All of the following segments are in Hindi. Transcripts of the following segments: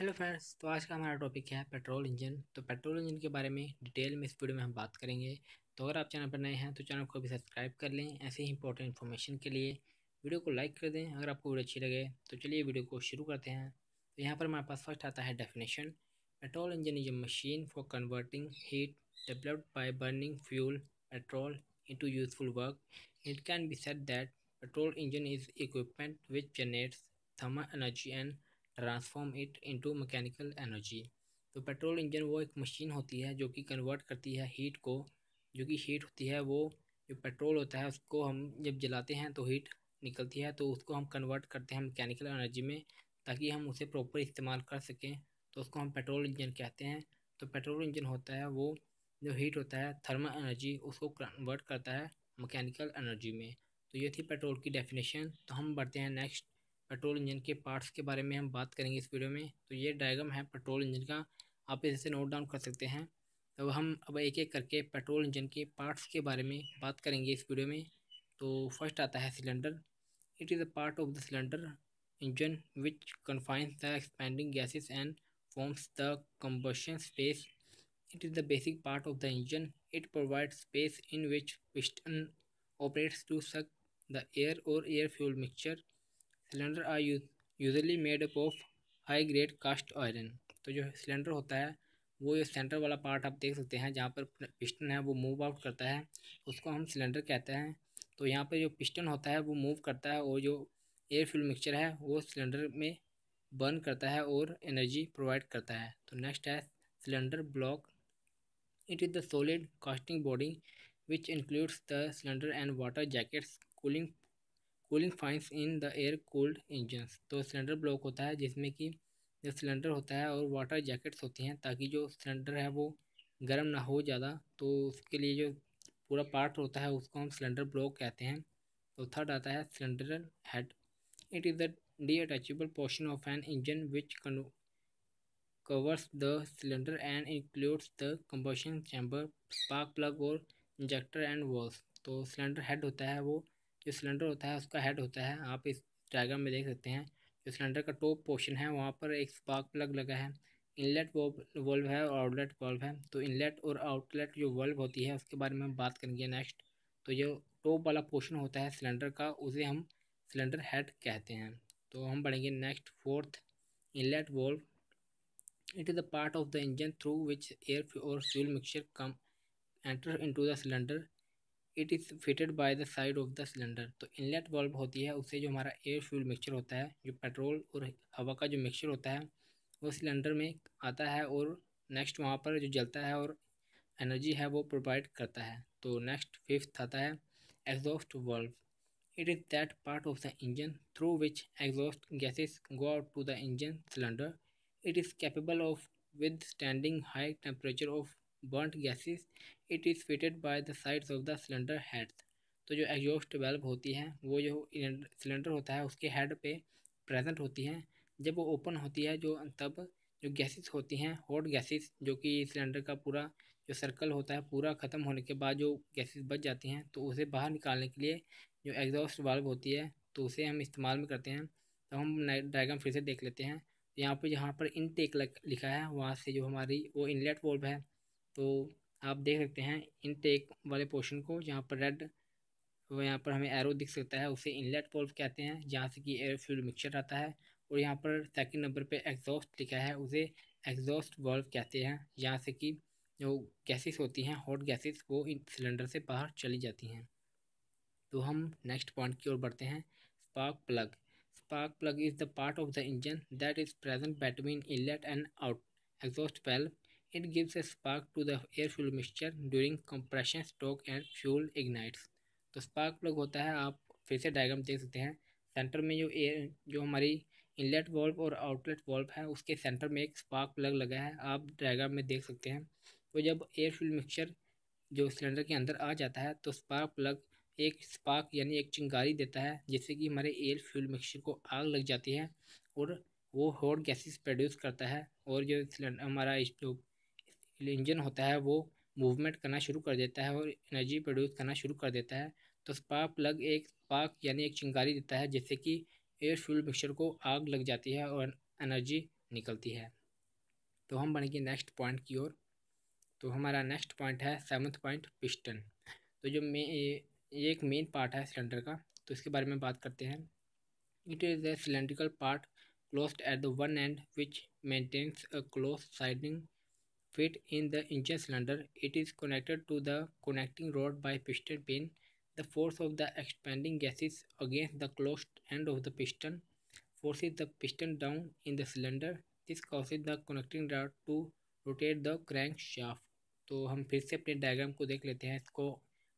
Hello friends. तो आज का हमारा टॉपिक है पेट्रोल इंजन। तो पेट्रोल इंजन के बारे में डिटेल में इस वीडियो में हम बात करेंगे। तो अगर आप चैनल पर नए हैं तो चैनल को भी सब्सक्राइब कर लें ऐसे ही इंपॉर्टेंट इन्फॉर्मेशन के लिए। वीडियो को लाइक कर दें अगर आपको वीडियो अच्छी लगे। तो चलिए वीडियो को शुरू करते हैं। तो यहाँ पर हमारे पास फर्स्ट आता है definition. Petrol engine is a machine for converting heat developed by burning fuel petrol into useful work. It can be said that petrol engine is equipment which generates thermal energy and transform it into mechanical energy. तो पेट्रोल इंजन वो एक मशीन होती है जो कि कन्वर्ट करती है हीट को। जो कि हीट होती है वो जो पेट्रोल होता है उसको हम जब जलाते हैं तो हीट निकलती है, तो उसको हम कन्वर्ट करते हैं मैकेनिकल एनर्जी में ताकि हम उसे प्रॉपर इस्तेमाल कर सकें। तो उसको हम पेट्रोल इंजन कहते हैं। तो पेट्रोल इंजन होता है वो जो हीट होता है थर्मल एनर्जी उसको कन्वर्ट करता है मैकेनिकल एनर्जी में। तो ये थी पेट्रोल की डेफिनेशन। तो हम बढ़ते हैं नेक्स्ट। पेट्रोल इंजन के पार्ट्स के बारे में हम बात करेंगे इस वीडियो में। तो ये डायग्राम है पेट्रोल इंजन का, आप इसे नोट डाउन कर सकते हैं। तो हम अब एक एक करके पेट्रोल इंजन के पार्ट्स के बारे में बात करेंगे इस वीडियो में। तो फर्स्ट आता है cylinder. It is a part of the cylinder engine which confines the expanding gases and forms the combustion space. It is the basic part of the engine. It provides space in which piston operates to suck the air or air fuel mixture. Cylinder are usually made up of high grade cast iron. तो जो सिलेंडर होता है वो ये सेंटर वाला पार्ट आप देख सकते हैं जहाँ पर पिस्टन है वो मूव आउट करता है, उसको हम सिलेंडर कहते हैं। तो यहाँ पर जो पिस्टन होता है वो मूव करता है और जो एयर फ्यूल मिक्सचर है वो सिलेंडर में बर्न करता है और एनर्जी प्रोवाइड करता है। तो नेक्स्ट है cylinder block. It is the solid casting body which includes the cylinder and water jackets cooling फाइंस in the air cooled engines. तो सिलेंडर ब्लॉक होता है जिसमें कि जो सिलेंडर होता है और वाटर जैकेट्स होती हैं ताकि जो सिलेंडर है वो गर्म ना हो ज़्यादा। तो उसके लिए जो पूरा पार्ट होता है उसको हम सिलेंडर ब्लॉक कहते हैं। तो थर्ड आता है cylinder head. It is the detachable portion of an engine which covers the cylinder and includes the combustion chamber, spark plug और इंजेक्टर एंड वॉल्व। तो सिलेंडर हेड होता है वो जो सिलेंडर होता है उसका हेड होता है। आप इस डायग्राम में देख सकते हैं जो सिलेंडर का टॉप पोर्शन है वहाँ पर एक स्पार्क प्लग लगा है, इनलेट वॉल्व है और आउटलेट वॉल्व है। तो इनलेट और आउटलेट जो वॉल्व होती है उसके बारे में हम बात करेंगे नेक्स्ट। तो जो टॉप वाला पोर्शन होता है सिलेंडर का उसे हम सिलेंडर हेड कहते हैं। तो हम बढ़ेंगे next fourth, inlet valve. It is a part of the engine through which air or fuel mixture enter into the cylinder. It is fitted by the side of the cylinder. तो इनलेट वाल्व होती है उससे जो हमारा एयर फ्यूल मिक्सचर होता है जो पेट्रोल और हवा का जो मिक्सचर होता है वो सिलेंडर में आता है और नेक्स्ट वहाँ पर जो जलता है और एनर्जी है वो प्रोवाइड करता है। तो नेक्स्ट फिफ्थ आता है exhaust valve. It is that part of the engine through which exhaust gases go out to the engine cylinder. It is capable of withstanding high temperature of burnt gases. It is fitted by the sides of the cylinder heads. तो जो एग्जॉस्ट वाल्व होती है वो जो सिलेंडर होता है उसके हेड पे प्रेजेंट होती है। जब वो ओपन होती है जो तब जो गैसेस होती हैं हॉट गैसेस जो कि सिलेंडर का पूरा जो सर्कल होता है पूरा ख़त्म होने के बाद जो गैसेस बच जाती हैं तो उसे बाहर निकालने के लिए जो एग्जॉस्ट वाल्व होती है तो उसे हम इस्तेमाल में करते हैं। तो हम डायग्राम फिर से देख लेते हैं। यहाँ पर जहाँ पर इनटेक लिखा है वहाँ से जो हमारी वो इनलेट वाल्व है। तो आप देख सकते हैं इनटेक वाले पोर्शन को जहाँ पर रेड वो यहाँ पर हमें एरो दिख सकता है उसे इनलेट वाल्व कहते हैं जहाँ से कि एयर फ्यूल मिक्सचर आता है। और यहाँ पर सेकंड नंबर पे एग्जॉस्ट लिखा है उसे एग्जॉस्ट वाल्व कहते हैं जहाँ से कि जो गैसेस होती हैं हॉट गैसेस वो इन सिलेंडर से बाहर चली जाती हैं। तो हम नेक्स्ट पॉइंट की ओर बढ़ते हैं। Spark plug. Spark plug is the part of the engine that is present between inlet and out exhaust valve. It gives a spark to the air fuel mixture during compression stroke and fuel ignites. तो स्पार्क प्लग होता है, आप फिर से डायग्राम देख सकते हैं। सेंटर में जो एयर जो हमारी इनलेट वॉल्व और आउटलेट वॉल्व है उसके सेंटर में एक स्पार्क प्लग लगा है, आप डायग्राम में देख सकते हैं। तो जब एयर फ्यूल मिक्सचर जो सिलेंडर के अंदर आ जाता है तो स्पार्क प्लग एक स्पार्क यानी एक चिंगारी देता है जिससे कि हमारे एयर फ्यूल मिक्सचर को आग लग जाती है और वो हॉट गैसेस प्रोड्यूस करता है और जो सिलेंडर हमारा जो इंजन होता है वो मूवमेंट करना शुरू कर देता है और एनर्जी प्रोड्यूस करना शुरू कर देता है। तो स्पार्क प्लग एक स्पार्क यानी एक चिंगारी देता है जिससे कि एयर फ्यूल मिक्सचर को आग लग जाती है और एनर्जी निकलती है। तो हम बढ़ेंगे नेक्स्ट पॉइंट की ओर। तो हमारा नेक्स्ट पॉइंट है 7th पॉइंट, पिस्टन। तो ये एक मेन पार्ट है सिलेंडर का, तो इसके बारे में बात करते हैं। It is a cylindrical part closed at the one end which maintains a closed siding fit in the engine cylinder. It is connected to the connecting rod by piston pin. The force of the expanding gases against the closed end of the piston forces the piston down in the cylinder. This causes the connecting rod to rotate the crankshaft. तो हम फिर से अपने डायग्राम को देख लेते हैं इसको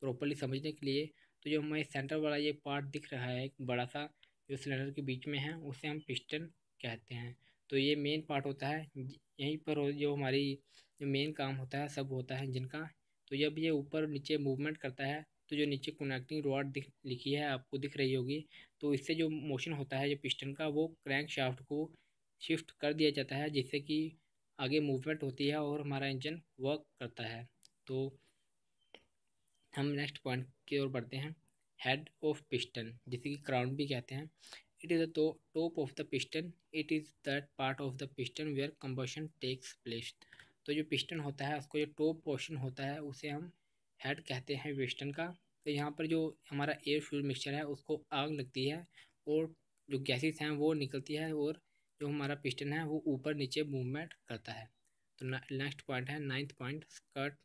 प्रॉपरली समझने के लिए। तो जो हमारे सेंटर वाला ये पार्ट दिख रहा है एक बड़ा सा जो सिलेंडर के बीच में है, उसे हम पिस्टन कहते हैं। तो ये मेन पार्ट होता है, यहीं पर जो हमारी जो मेन काम होता है सब होता है इंजन का। तो जब ये ऊपर नीचे मूवमेंट करता है तो जो नीचे कनेक्टिंग रॉड लिखी है आपको दिख रही होगी, तो इससे जो मोशन होता है जो पिस्टन का वो क्रैंक शाफ्ट को शिफ्ट कर दिया जाता है, जिससे कि आगे मूवमेंट होती है और हमारा इंजन वर्क करता है। तो हम नेक्स्ट पॉइंट की ओर बढ़ते हैं। हेड ऑफ पिस्टन, जिसे कि क्राउन भी कहते हैं। It is the top of the piston. It is that part of the piston where combustion takes place. तो जो पिस्टन होता है उसको जो टॉप पोर्शन होता है उसे हम हेड कहते हैं पिस्टन का। तो यहाँ पर जो हमारा एयर फ्यूल मिक्सचर है उसको आग लगती है और जो गैसेस हैं वो निकलती है और जो हमारा पिस्टन है वो ऊपर नीचे मूवमेंट करता है। तो नेक्स्ट पॉइंट है 9th point, skirt.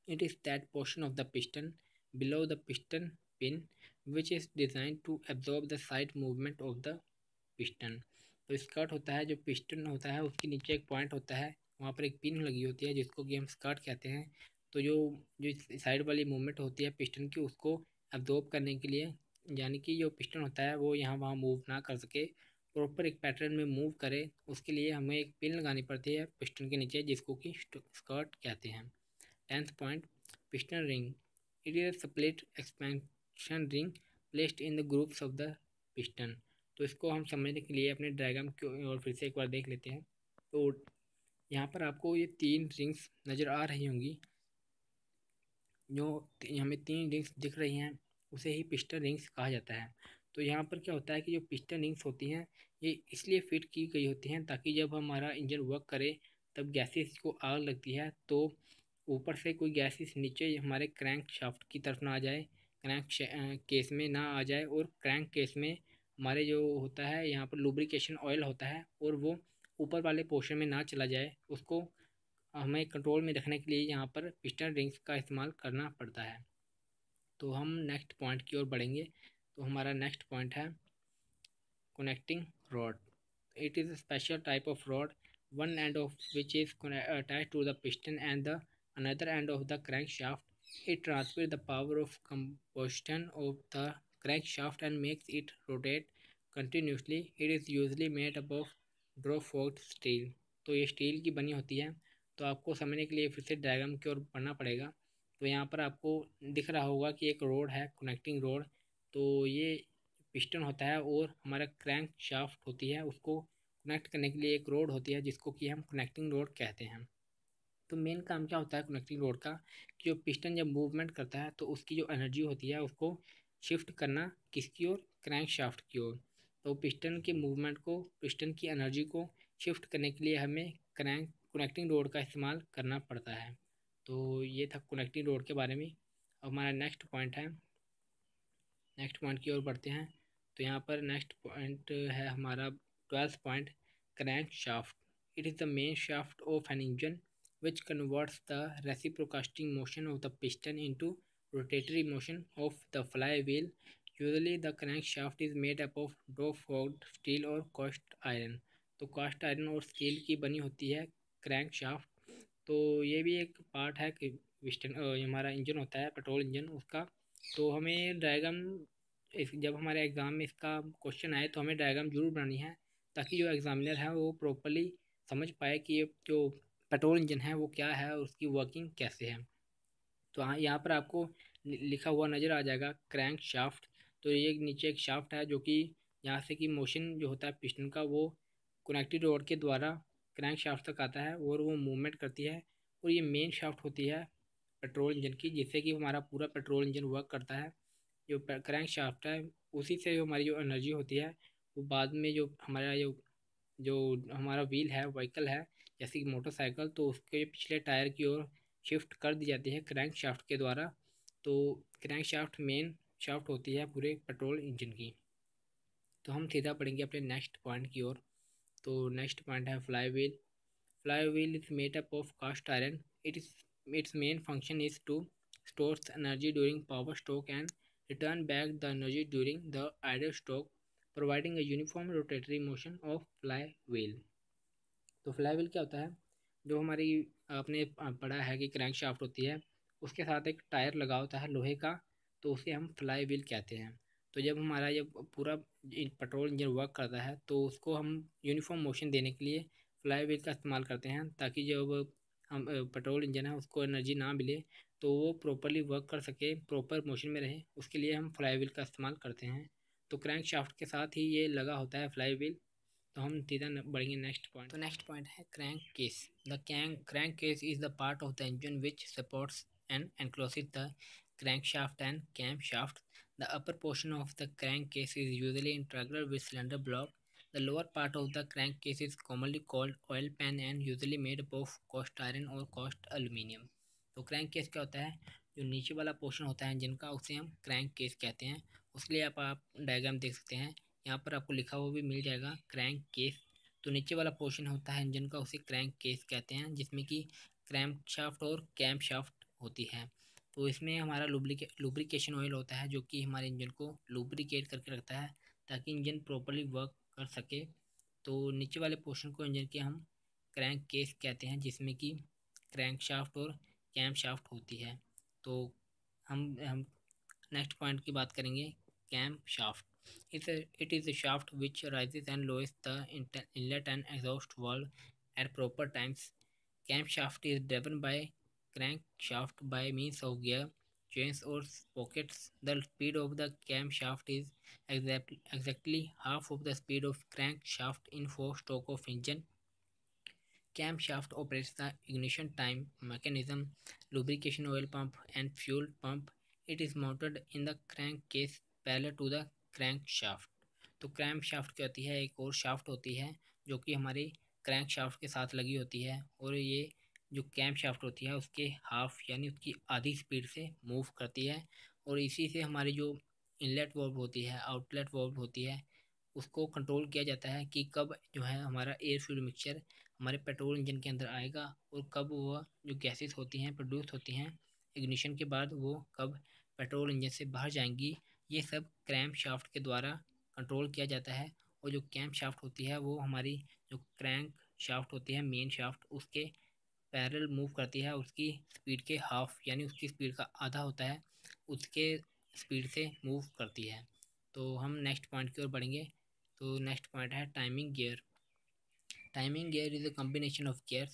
It is that portion of the piston below the piston pin which is designed to absorb the side movement of the piston. तो स्कर्ट होता है, जो पिस्टन होता है उसके नीचे एक पॉइंट होता है, वहाँ पर एक पिन लगी होती है जिसको कि हम स्कर्ट कहते हैं। तो जो जो साइड वाली मूवमेंट होती है पिस्टन की उसको अब्जॉर्ब करने के लिए, यानी कि जो पिस्टन होता है वो यहाँ वहाँ मूव ना कर सके, प्रॉपर एक पैटर्न में मूव करे, उसके लिए हमें एक पिन लगानी पड़ती है पिस्टन के नीचे जिसको कि स्कर्ट कहते हैं। 10th point, piston ring. It is a split expansion ring placed in the grooves of the piston. तो इसको हम समझने के लिए अपने डायग्राम की ओर फिर से एक बार देख लेते हैं। तो यहाँ पर आपको ये 3 रिंग्स नज़र आ रही होंगी, जो हमें 3 रिंग्स दिख रही हैं उसे ही पिस्टन रिंग्स कहा जाता है। तो यहाँ पर क्या होता है कि जो पिस्टन रिंग्स होती हैं ये इसलिए फिट की गई होती हैं ताकि जब हमारा इंजन वर्क करे तब गैसेस को आग लगती है तो ऊपर से कोई गैसेस नीचे हमारे क्रैंक शाफ्ट की तरफ ना आ जाए, क्रैंक केस में ना आ जाए, और क्रैंक केस में हमारे जो होता है यहाँ पर लुब्रिकेशन ऑयल होता है और वो ऊपर वाले पोर्शन में ना चला जाए, उसको हमें कंट्रोल में रखने के लिए यहाँ पर पिस्टन रिंग्स का इस्तेमाल करना पड़ता है। तो हम नेक्स्ट पॉइंट की ओर बढ़ेंगे। तो हमारा नेक्स्ट पॉइंट है connecting rod. It is a special type of rod, one end of which is attached to the piston and the another end of the crankshaft. It transfers the power of combustion of the crankshaft and makes it rotate continuously. It is usually made up of drop forged steel. तो ये स्टील की बनी होती है। तो आपको समझने के लिए फिर से डायग्राम की ओर बढ़ना पड़ेगा। तो यहाँ पर आपको दिख रहा होगा कि एक रोड है, कनेक्टिंग रोड। तो ये पिस्टन होता है और हमारा क्रैंक शाफ्ट होती है, उसको कनेक्ट करने के लिए एक रोड होती है जिसको कि हम कनेक्टिंग रोड कहते हैं। तो मेन काम क्या होता है कनेक्टिंग रोड का, कि जो पिस्टन जब मूवमेंट करता है तो उसकी जो एनर्जी होती है उसको शिफ्ट करना किसकी ओर, क्रैंक शाफ्ट की ओर। तो पिस्टन के मूवमेंट को, पिस्टन की एनर्जी को शिफ्ट करने के लिए हमें कनेक्टिंग रोड का इस्तेमाल करना पड़ता है। तो ये था कनेक्टिंग रोड के बारे में। अब हमारा नेक्स्ट पॉइंट है, नेक्स्ट पॉइंट की ओर बढ़ते हैं। तो यहाँ पर नेक्स्ट पॉइंट है हमारा 12th point, crank shaft. It is the main shaft of an engine which converts the reciprocating motion of the piston into rotatory motion of the flywheel. Usually the crankshaft is made up of drop-forged steel or cast iron. तो कास्ट आयरन और स्टील की बनी होती है क्रैंक शाफ्ट। तो ये भी एक पार्ट है कि पिस्टन हमारा इंजन होता है पेट्रोल इंजन उसका। तो हमें डायग्राम जब हमारे एग्ज़ाम में इसका क्वेश्चन आए तो हमें डायग्राम जरूर बनानी है ताकि जो एग्ज़ामिनर है वो प्रॉपरली समझ पाए कि ये जो पेट्रोल इंजन है वो क्या है और उसकी वर्किंग कैसे है। तो हाँ, यहाँ पर आपको लिखा हुआ नज़र आ जाएगा क्रैंक शाफ्ट। तो ये नीचे एक शाफ्ट है जो कि यहाँ से कि मोशन जो होता है पिस्टन का वो कनेक्टिंग रोड के द्वारा क्रैंक शाफ्ट तक आता है और वो मूवमेंट करती है। और ये मेन शाफ्ट होती है पेट्रोल इंजन की, जिससे कि हमारा पूरा पेट्रोल इंजन वर्क करता है। जो क्रैंक शाफ्ट है उसी से जो हमारी जो एनर्जी होती है वो बाद में जो हमारा जो जो हमारा व्हील है, व्हीकल है, जैसे कि मोटरसाइकिल, तो उसके पिछले टायर की ओर शिफ्ट कर दी जाती है क्रैंक शाफ्ट के द्वारा। तो क्रैंक शाफ्ट मेन शाफ्ट होती है पूरे पेट्रोल इंजन की। तो हम सीधा पढ़ेंगे अपने नेक्स्ट पॉइंट की ओर। तो नेक्स्ट पॉइंट है fly wheel. Flywheel wheel is made up of cast iron. Its main function is to store energy during power stroke and return back the energy during the idle stroke, providing a uniform rotatory motion of flywheel. तो फ्लाईव्हील क्या होता है? जो हमारी आपने पढ़ा है कि क्रैंक शाफ्ट होती है, उसके साथ एक टायर लगा होता है लोहे का, तो उसे हम फ्लाईव्हील कहते हैं। तो जब हमारा जब पूरा पेट्रोल इंजन वर्क करता है तो उसको हम यूनिफॉर्म मोशन देने के लिए फ्लाईव्हील का इस्तेमाल करते हैं, ताकि जब हम पेट्रोल इंजन है उसको एनर्जी ना मिले तो वो प्रॉपरली वर्क कर सके, प्रॉपर मोशन में रहे, उसके लिए हम फ्लाईव्हील का इस्तेमाल करते हैं। तो क्रैंक शाफ्ट के साथ ही ये लगा होता है फ्लाईव्हील। तो हम सीधा बढ़ेंगे नेक्स्ट पॉइंट। तो नेक्स्ट पॉइंट है crank case. The crank case is the part of the engine which supports and encloses the crankshaft and camshaft. The upper portion of the crankcase is usually integral with cylinder block. The lower part of the crankcase is commonly called oil pan and usually made up of cast iron or cast aluminium. तो क्रैंक केस क्या होता है? जो नीचे वाला पोर्शन होता है इंजन का उसे हम क्रैंक केस कहते हैं। उसके लिए आप डायग्राम देख सकते हैं, यहाँ पर आपको लिखा हुआ भी मिल जाएगा क्रैंक केस। तो नीचे वाला पोर्शन होता है इंजन का उसे क्रैंक केस कहते हैं, जिसमें कि क्रैंक शाफ्ट और कैम शाफ्ट होती है। तो इसमें हमारा लुब्रिकेशन ऑयल होता है, जो कि हमारे इंजन को लुब्रिकेट करके रखता है ताकि इंजन प्रॉपरली वर्क कर सके। तो नीचे वाले पोर्शन को इंजन के हम क्रैंक केस कहते हैं, जिसमें कि क्रैंक शाफ्ट और कैम शाफ्ट होती है। तो हम नेक्स्ट पॉइंट की बात करेंगे, cam shaft. It is a shaft which rises and lowers the inlet and exhaust valve at proper times. Camshaft is driven by crankshaft by means of gear, chains or sprockets. The speed of the camshaft is exactly half of the speed of crankshaft in 4-stroke of engine. Camshaft operates the ignition time mechanism, lubrication oil pump, and fuel pump. It is mounted in the crankcase parallel to the crankshaft. तो क्रैंक शाफ्ट क्या होती है? एक और शाफ्ट होती है जो कि हमारी क्रैंक शाफ्ट के साथ लगी होती है, और ये जो कैम शाफ्ट होती है उसके हाफ यानी उसकी आधी स्पीड से मूव करती है। और इसी से हमारी जो इनलेट वॉल्व होती है, आउटलेट वॉल्व होती है, उसको कंट्रोल किया जाता है कि कब जो है हमारा एयर फ्यूल मिक्सचर हमारे पेट्रोल इंजन के अंदर आएगा, और कब वह जो गैसेस होती हैं प्रोड्यूस होती हैं इग्निशन के बाद, वो कब पेट्रोल इंजन से बाहर जाएंगी। ये सब क्रैंक शाफ्ट के द्वारा कंट्रोल किया जाता है। और जो कैम शाफ्ट होती है वो हमारी जो क्रैंक शाफ्ट होती है मेन शाफ्ट, उसके पैरेलल मूव करती है, उसकी स्पीड के हाफ यानी उसकी स्पीड का आधा होता है, उसके स्पीड से मूव करती है। तो हम नेक्स्ट पॉइंट की ओर बढ़ेंगे। तो नेक्स्ट पॉइंट है timing gear. Timing gear is a combination of gears.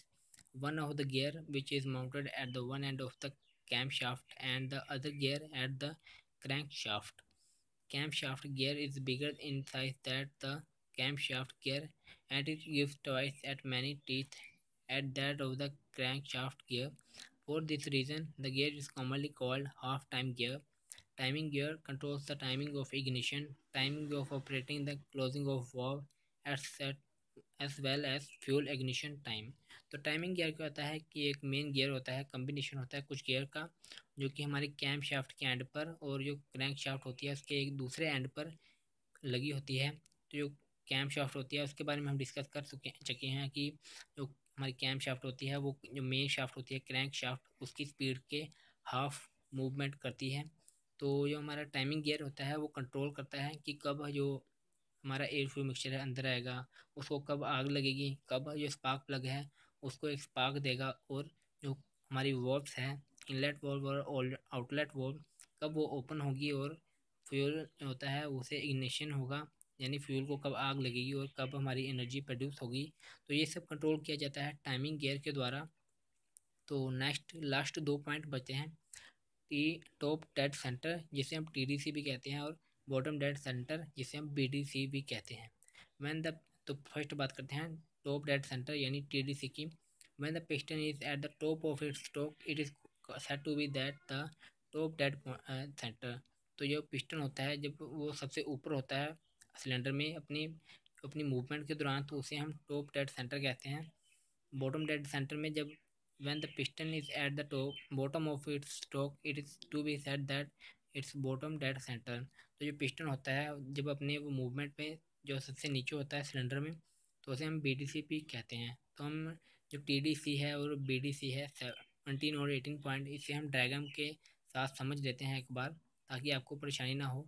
One of the gear which is mounted at the one end of the camshaft and the other gear at the crankshaft. Camshaft gear is bigger in size than the camshaft gear, and it gives twice as many teeth as that of the crankshaft gear. For this reason, the gear is commonly called half-time gear. Timing gear controls the timing of ignition, timing of operating the closing of valve, etc. As well as fuel ignition time. तो टाइमिंग गियर क्या होता है कि एक मेन गियर होता है, कम्बिनेशन होता है कुछ गियर का, जो कि हमारे कैम शाफ्ट के एंड पर और जो क्रैंक शाफ्ट होती है उसके एक दूसरे एंड पर लगी होती है। तो जो कैम शाफ्ट होती है उसके बारे में हम डिस्कस कर चुके हैं कि जो हमारी कैम शाफ्ट होती है वो जो मेन शाफ्ट होती है क्रैंक शाफ्ट, उसकी स्पीड के हाफ मूवमेंट करती है। तो जो हमारा टाइमिंग गियर होता है वो कंट्रोल करता है कि कब जो हमारा एयर फ्यूल मिक्सचर है अंदर आएगा, उसको कब आग लगेगी, कब जो स्पार्क प्लग है उसको एक स्पार्क देगा, और जो हमारी वॉल्व्स है इनलेट वॉल्व और आउटलेट वॉल्व, कब वो ओपन होगी और फ्यूल होता है उसे इग्निशन होगा, यानी फ्यूल को कब आग लगेगी और कब हमारी एनर्जी प्रोड्यूस होगी। तो ये सब कंट्रोल किया जाता है टाइमिंग गियर के द्वारा। तो नेक्स्ट लास्ट दो पॉइंट बचे हैं, टी टॉप डेड सेंटर जिसे हम टीडीसी भी कहते हैं, और बॉटम डेड सेंटर जिसे हम बीडीसी भी कहते हैं। व्हेन द तो फर्स्ट बात करते हैं टॉप डेड सेंटर यानी टीडीसी की। When the piston is at the top of its stroke it is said to be that the top dead centre. तो जो पिस्टन होता है जब वो सबसे ऊपर होता है सिलेंडर में अपनी अपनी मूवमेंट के दौरान, तो उसे हम टॉप डेड सेंटर कहते हैं। बॉटम डेड सेंटर में जब when the piston is at the top bottom of its stroke it is to be said that its bottom dead center। तो जो पिस्टन होता है जब अपने वो मूवमेंट में जो सबसे नीचे होता है सिलेंडर में, तो उसे हम BDCP कहते हैं। तो हम जो TDC है और BDC है 17 और 18 पॉइंट, इसे हम डायग्राम के साथ समझ लेते हैं एक बार, ताकि आपको परेशानी ना हो।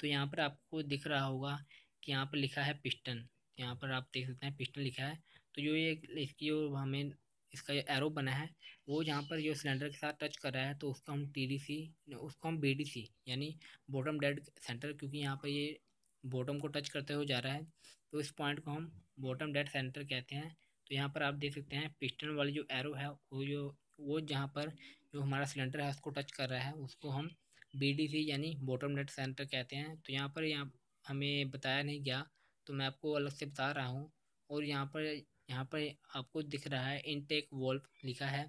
तो यहाँ पर आपको दिख रहा होगा कि यहाँ पर लिखा है पिस्टन, यहाँ पर आप देख सकते हैं पिस्टन लिखा है। तो जो ये इसकी जो हमें इसका जो एरो बना है वो जहाँ पर जो सिलेंडर के साथ टच कर रहा है, तो उसको हम TDC, उसको हम BDC यानी बॉटम डेड सेंटर, क्योंकि यहाँ पर ये बॉटम को टच करते हुए जा रहा है, तो इस पॉइंट को हम बॉटम डेड सेंटर कहते हैं। तो यहाँ पर आप देख सकते हैं पिस्टन वाली जो एरो है वो जहाँ पर जो हमारा सिलेंडर है उसको टच कर रहा है, उसको हम BDC यानी बॉटम डेड सेंटर कहते हैं। तो यहाँ हमें बताया नहीं गया, तो मैं आपको अलग से बता रहा हूँ। और यहाँ पर आपको दिख रहा है इनटेक वॉल्व लिखा है,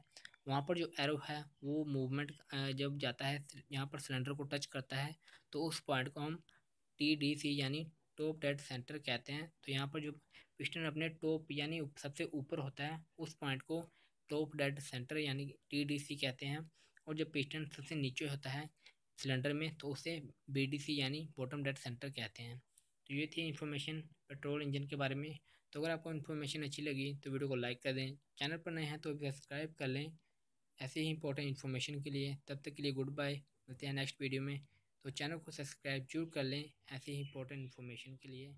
वहाँ पर जो एरो है वो मूवमेंट जब जाता है यहाँ पर सिलेंडर को टच करता है, तो उस पॉइंट को हम TDC यानी टॉप डेड सेंटर कहते हैं। तो यहाँ पर जो पिस्टन अपने टॉप यानी सबसे ऊपर होता है, उस पॉइंट को टॉप डेड सेंटर यानी TDC कहते हैं। और जब पिस्टन सबसे नीचे होता है सिलेंडर में, तो उसे BDC यानी बॉटम डेड सेंटर कहते हैं। तो ये थी इन्फॉर्मेशन पेट्रोल इंजन के बारे में। तो अगर आपको इन्फॉर्मेशन अच्छी लगी तो वीडियो को लाइक कर दें, चैनल पर नए हैं तो सब्सक्राइब कर लें ऐसे ही इंपॉर्टेंट इन्फॉर्मेशन के लिए। तब तक के लिए गुड बाय, मिलते हैं नेक्स्ट वीडियो में। तो चैनल को सब्सक्राइब जरूर कर लें ऐसे ही इंपॉर्टेंट इन्फॉर्मेशन के लिए।